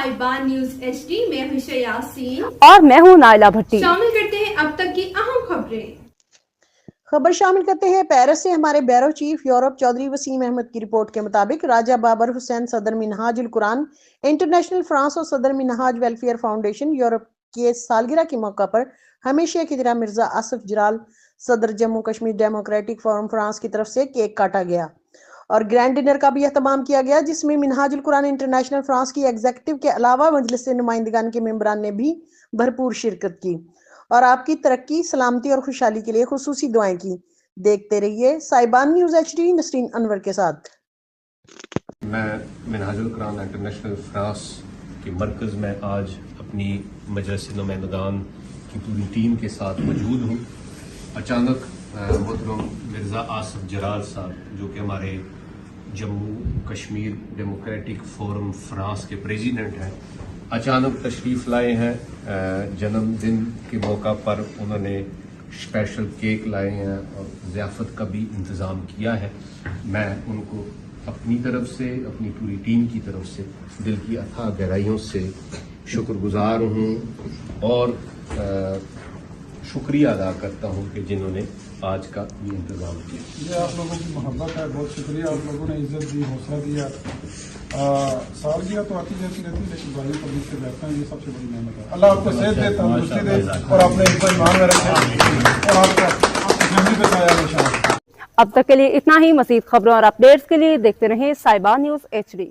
साहिबान news HD में हूं यासीन और मैं हूं नाइला भट्टी। शामिल करते हैं अब तक की अहम खबरें। खबर शामिल करते हैं पेरिस से हमारे bureau chief Europe Chaudhry Waseem Ahmed की रिपोर्ट के मुताबिक राजा बाबर हुसैन सदर मिनहाजुल कुरान इंटरनेशनल फ्रांस और सदर मिनहाज वेलफेयर फाउंडेशन यूरोप के सालगिरह के मौका पर हमेशा की तरह मिर्जा आसिफ जलाल सदर Jammu Kashmir democratic forum France की तरफ से केक काटा गया और ग्रैंड डिनर का भी एहतमाम किया गया, जिसमें मिनहाजुल कुरान इंटरनेशनल फ्रांस की एग्जीक्यूटिव के अलावा मजलिस नुमाइंदगान के मेंबरान ने भी भरपूर शिरकत की और आपकी तरक्की, सलामती और खुशहाली के लिए खुसूसी दुआएं की। देखते रहिए साहिबान न्यूज HD नसरीन अनवर के साथ। मैं मिनहाजुल कुरान इंटरनेशनल फ्रांस के मरकज़ में आज अपनी मजलिस नुमाइंदगान की पूरी टीम के साथ मौजूद हूँ। अचानक मोहतरम मिर्ज़ा आसिफ जलाल साहब जो कि हमारे Jammu Kashmir democratic forum France के प्रेसिडेंट हैं, अचानक तशरीफ़ लाए हैं। जन्मदिन के मौका पर उन्होंने स्पेशल केक लाए हैं और ज़ियाफ़त का भी इंतज़ाम किया है। मैं उनको अपनी तरफ से, अपनी पूरी टीम की तरफ से दिल की अथाह गहराइयों से शुक्रगुजार हूँ और शुक्रिया अदा करता हूँ कि जिन्होंने आज का ये इंतज़ाम किया। ये आप लोगों की मोहब्बत है, बहुत शुक्रिया। आप लोगों ने इज्जत दी, हौसला दिया। सालगिरह तो आती जाती रहती, लेकिन भाई पब्लिक से बैठना ये सबसे बड़ी मेहनत है। अल्लाह आपको सेहत दे, तंदुरुस्ती दे और अपने ईमान में रखे और आपकी फैमिली पे छाया निशान। अब तक के लिए इतना ही। मज़ीद खबरों और अपडेट्स के लिए देखते रहें साहिबान न्यूज HD।